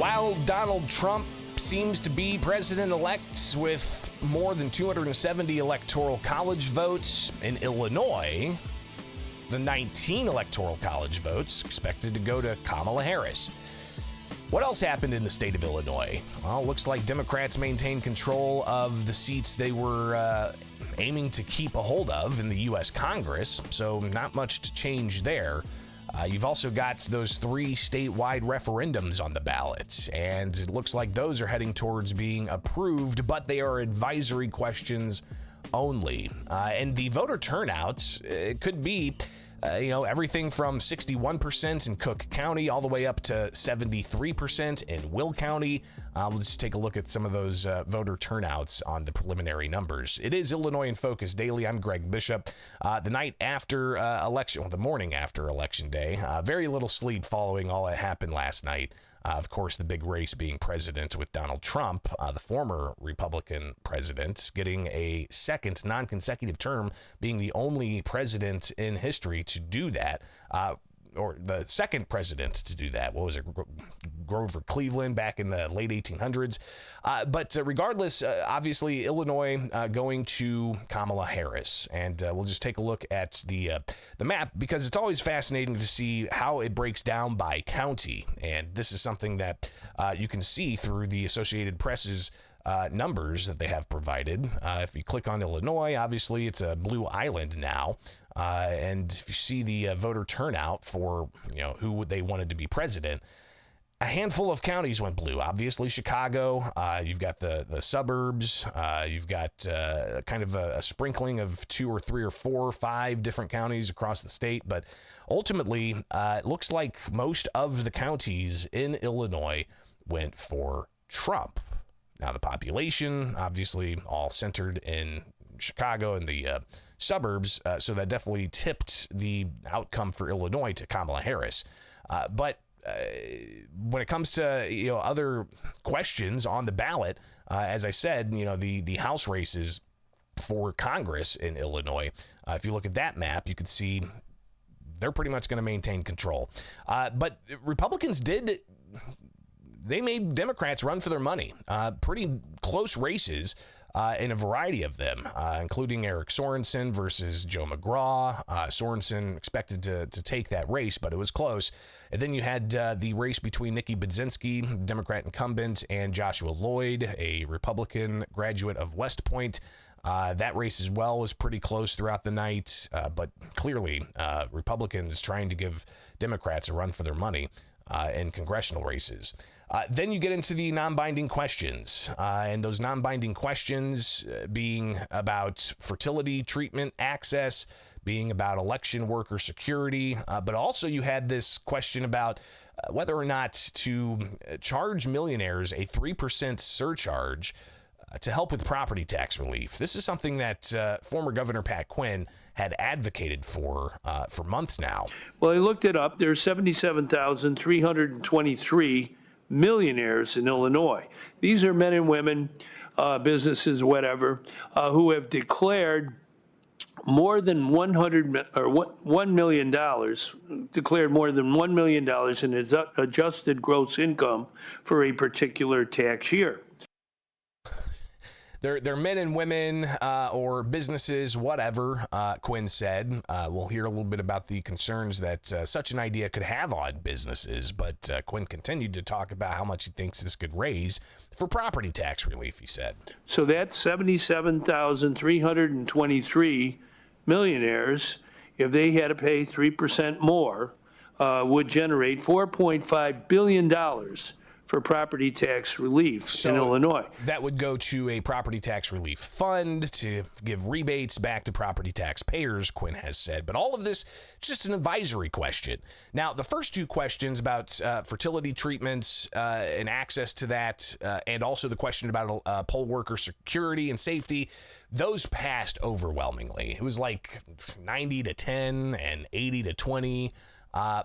While Donald Trump seems to be president-elect with more than 270 Electoral College votes, in Illinois, the 19 Electoral College votes expected to go to Kamala Harris. What else happened in the state of Illinois? Well, looks like Democrats maintained control of the seats they were aiming to keep a hold of in the U.S. Congress, so not much to change there. You've also got those 3 statewide referendums on the ballot, and it looks like those are heading towards being approved, but they are advisory questions only. And the voter turnout, it could be everything from 61% in Cook County all the way up to 73% in Will County. We'll just take a look at some of those voter turnouts on the preliminary numbers. It is Illinois in Focus Daily. I'm Greg Bishop. The night after the morning after Election Day, very little sleep following all that happened last night. Of course, the big race being president with Donald Trump, the former Republican president, getting a second non-consecutive term, being the only president in history to do that, or the second president to do that. What was it? Grover Cleveland back in the late 1800s. But regardless, obviously, Illinois going to Kamala Harris. And we'll just take a look at the map, because it's always fascinating to see how it breaks down by county. And this is something that you can see through the Associated Press's numbers that they have provided. If you click on Illinois, obviously it's a blue island now. And if you see the voter turnout for who they wanted to be president, a handful of counties went blue. Obviously, Chicago. You've got the suburbs. You've got kind of a sprinkling of 2 or 3 or 4 or 5 different counties across the state. But ultimately, it looks like most of the counties in Illinois went for Trump. Now, the population, obviously, all centered in Chicago and the suburbs, so that definitely tipped the outcome for Illinois to Kamala Harris. But when it comes to other questions on the ballot, as I said, the House races for Congress in Illinois, if you look at that map, you can see they're pretty much going to maintain control. But Republicans they made Democrats run for their money. Pretty close races in a variety of them, including Eric Sorensen versus Joe McGraw. Sorensen expected to take that race, but it was close. And then you had the race between Nikki Budzinski, Democrat incumbent, and Joshua Lloyd, a Republican graduate of West Point. That race as well was pretty close throughout the night, but clearly Republicans trying to give Democrats a run for their money in congressional races. Then you get into the non-binding questions, and those non-binding questions being about fertility treatment access, being about election worker security, but also you had this question about whether or not to charge millionaires a 3% surcharge to help with property tax relief. This is something that former Governor Pat Quinn had advocated for months now. Well, I looked it up. There's 77,323 millionaires in Illinois. These are men and women, businesses, whatever, who have declared more than $1 million, declared more than $1 million in adjusted gross income for a particular tax year. They're men and women or businesses, whatever, Quinn said. We'll hear a little bit about the concerns that such an idea could have on businesses, but Quinn continued to talk about how much he thinks this could raise for property tax relief, he said. So that's 77,323 millionaires, if they had to pay 3% more, would generate $4.5 billion for property tax relief in Illinois. That would go to a property tax relief fund to give rebates back to property taxpayers, Quinn has said. But all of this, just an advisory question. Now, the first 2 questions about fertility treatments and access to that, and also the question about poll worker security and safety, those passed overwhelmingly. It was like 90-10 and 80-20.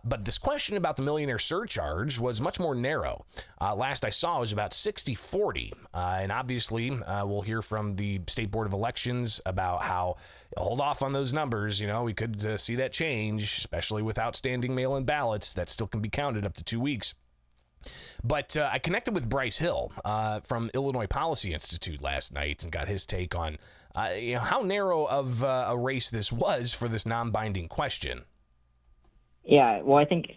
But this question about the millionaire surcharge was much more narrow. Last I saw it was about 60-40. And obviously, we'll hear from the State Board of Elections about how hold off on those numbers. We could see that change, especially with outstanding mail-in ballots that still can be counted up to 2 weeks. But I connected with Bryce Hill from Illinois Policy Institute last night and got his take on how narrow of a race this was for this non-binding question. Yeah, well, I think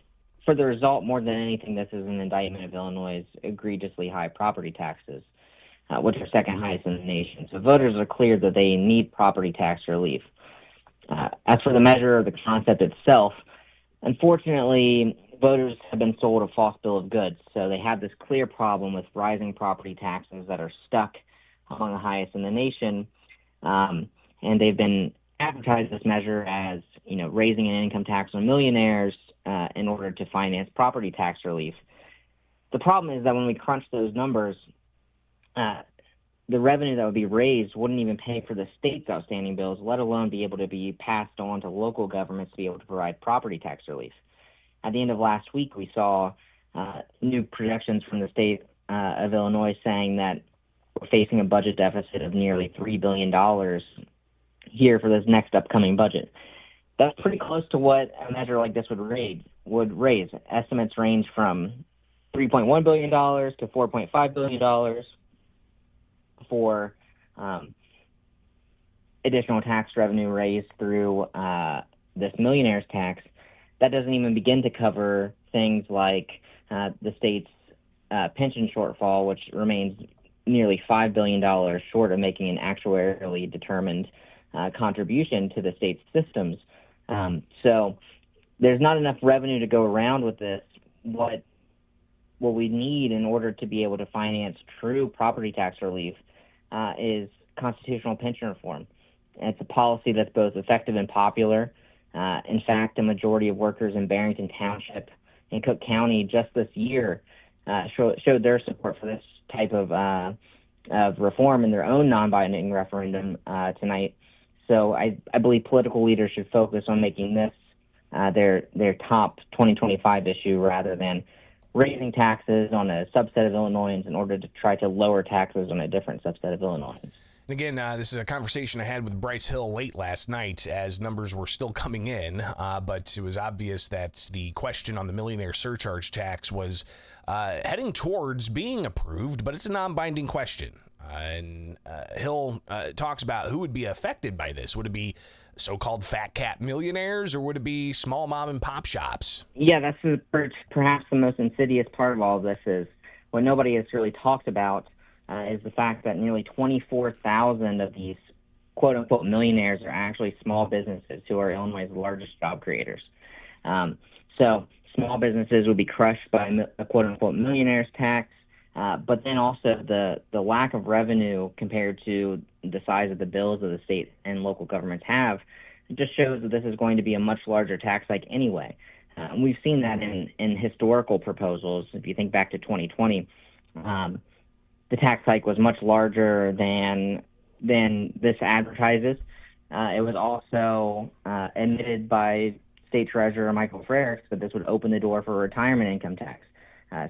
for the result, more than anything, this is an indictment of Illinois' egregiously high property taxes, which are second highest in the nation. So voters are clear that they need property tax relief. As for the measure or the concept itself, unfortunately, voters have been sold a false bill of goods. So they have this clear problem with rising property taxes that are stuck among the highest in the nation. And they've been advertised this measure as, raising an income tax on millionaires in order to finance property tax relief. The problem is that when we crunch those numbers, the revenue that would be raised wouldn't even pay for the state's outstanding bills, let alone be able to be passed on to local governments to be able to provide property tax relief. At the end of last week, we saw new projections from the state of Illinois saying that we're facing a budget deficit of nearly $3 billion here for this next upcoming budget. That's pretty close to what a measure like this would raise. Estimates range from $3.1 billion to $4.5 billion for additional tax revenue raised through this millionaire's tax. That doesn't even begin to cover things like the state's pension shortfall, which remains nearly $5 billion short of making an actuarially determined contribution to the state's systems. So there's not enough revenue to go around with this. What we need in order to be able to finance true property tax relief is constitutional pension reform. And it's a policy that's both effective and popular. In fact, a majority of workers in Barrington Township and Cook County just this year showed their support for this type of reform in their own non-binding referendum tonight. So I believe political leaders should focus on making this their top 2025 issue rather than raising taxes on a subset of Illinoisans in order to try to lower taxes on a different subset of Illinoisans. And again, this is a conversation I had with Bryce Hill late last night as numbers were still coming in, but it was obvious that the question on the millionaire surcharge tax was heading towards being approved, but it's a non-binding question. And Hill talks about who would be affected by this. Would it be so-called fat cat millionaires, or would it be small mom and pop shops? Yeah, that's perhaps the most insidious part of all of this is what nobody has really talked about is the fact that nearly 24,000 of these quote-unquote millionaires are actually small businesses who are Illinois' largest job creators. So small businesses would be crushed by a quote-unquote millionaire's tax, but then also the lack of revenue compared to the size of the bills that the state and local governments have just shows that this is going to be a much larger tax hike anyway. And we've seen that in historical proposals. If you think back to 2020, the tax hike was much larger than this advertises. It was also admitted by State Treasurer Michael Frerichs that this would open the door for retirement income tax.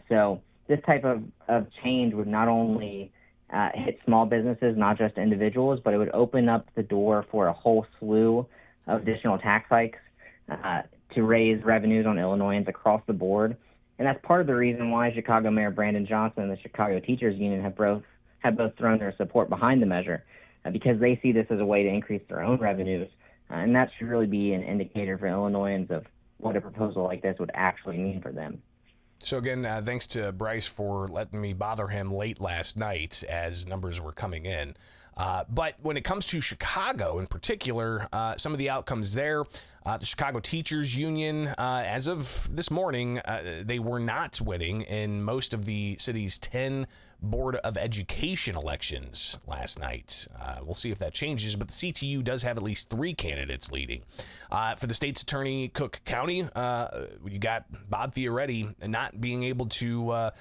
So this type of change would not only hit small businesses, not just individuals, but it would open up the door for a whole slew of additional tax hikes to raise revenues on Illinoisans across the board. And that's part of the reason why Chicago Mayor Brandon Johnson and the Chicago Teachers Union have both thrown their support behind the measure because they see this as a way to increase their own revenues. And that should really be an indicator for Illinoisans of what a proposal like this would actually mean for them. So again, thanks to Bryce for letting me bother him late last night as numbers were coming in. But when it comes to Chicago in particular, some of the outcomes there, the Chicago Teachers Union, as of this morning, they were not winning in most of the city's 10 Board of Education elections last night. We'll see if that changes, but the CTU does have at least 3 candidates leading. For the state's attorney, Cook County, you got Bob Fioretti not being able to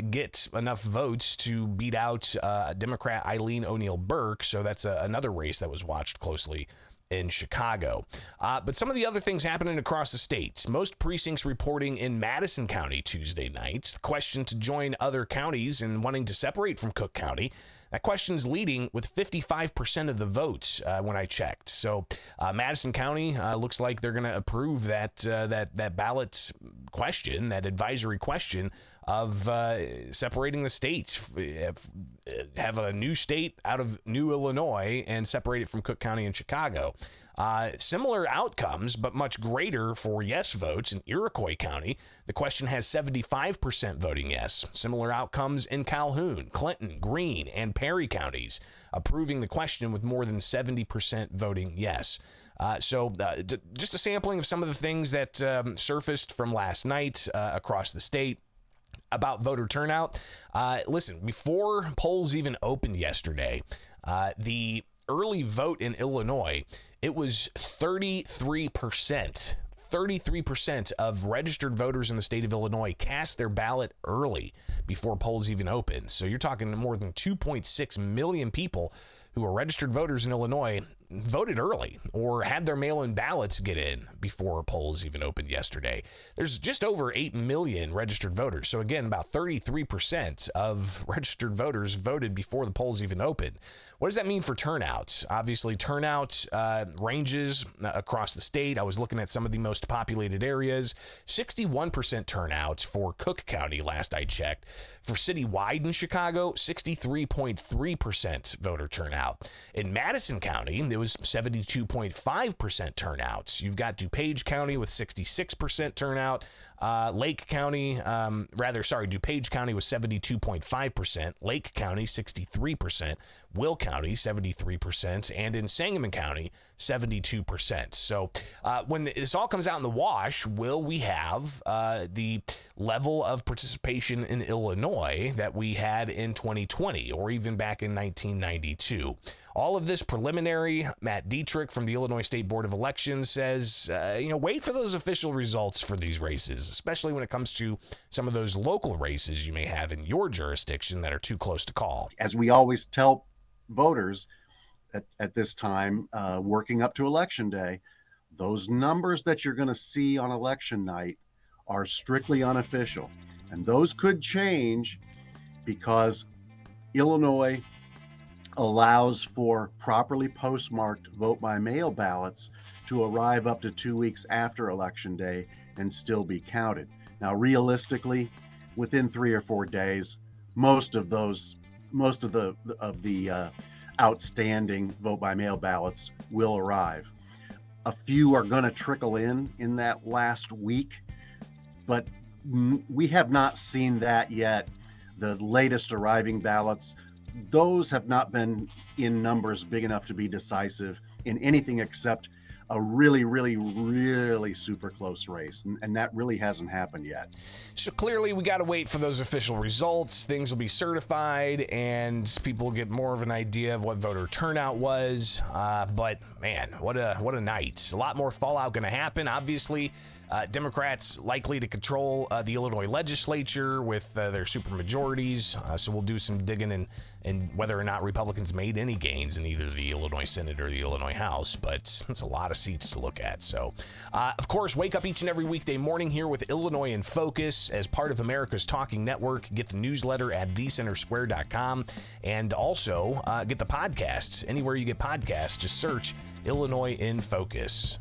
get enough votes to beat out Democrat Eileen O'Neill Burke, so that's another race that was watched closely in Chicago. But some of the other things happening across the state. Most precincts reporting in Madison County Tuesday night. The question to join other counties and wanting to separate from Cook County. That question's leading with 55% of the votes when I checked. So Madison County looks like they're going to approve that ballot question, that advisory question of separating the states, have a new state out of New Illinois and separate it from Cook County and Chicago. Similar outcomes, but much greater for yes votes in Iroquois County. The question has 75% voting yes. Similar outcomes in Calhoun, Clinton, Greene, and Perry counties, approving the question with more than 70% voting yes. So just a sampling of some of the things that surfaced from last night across the state about voter turnout. Listen, before polls even opened yesterday, the early vote in Illinois, it was 33%. 33% of registered voters in the state of Illinois cast their ballot early before polls even opened. So you're talking more than 2.6 million people who are registered voters in Illinois voted early or had their mail-in ballots get in before polls even opened yesterday. There's just over 8 million registered voters. So again, about 33% of registered voters voted before the polls even opened. What does that mean for turnout? Obviously, turnout ranges across the state. I was looking at some of the most populated areas. 61% turnout for Cook County last I checked. For citywide in Chicago, 63.3% voter turnout. In Madison County, it was 72.5% turnouts. You've got DuPage County with 66% turnout. DuPage County was 72.5%, Lake County 63%, Will County 73%, and in Sangamon County 72%. So when this all comes out in the wash, will we have the level of participation in Illinois that we had in 2020 or even back in 1992? All of this preliminary. Matt Dietrich from the Illinois State Board of Elections says, wait for those official results for these races, especially when it comes to some of those local races you may have in your jurisdiction that are too close to call. As we always tell voters at this time, working up to Election Day, those numbers that you're going to see on election night are strictly unofficial. And those could change because Illinois allows for properly postmarked vote-by-mail ballots to arrive up to 2 weeks after Election Day and still be counted. Now, realistically, within 3 or 4 days, most of the outstanding vote-by-mail ballots will arrive. A few are going to trickle in that last week, but we have not seen that yet. The latest arriving ballots, those have not been in numbers big enough to be decisive in anything except a really, really, really super close race. And that really hasn't happened yet. So clearly we got to wait for those official results. Things will be certified and people will get more of an idea of what voter turnout was. But man, what a night. A lot more fallout going to happen. Obviously, Democrats likely to control the Illinois legislature with their supermajorities. So we'll do some digging in whether or not Republicans made any gains in either the Illinois Senate or the Illinois House. But it's a lot of seats to look at. So, of course, wake up each and every weekday morning here with Illinois in Focus as part of America's Talking Network. Get the newsletter at thecentersquare.com and also get the podcasts. Anywhere you get podcasts, just search Illinois in Focus.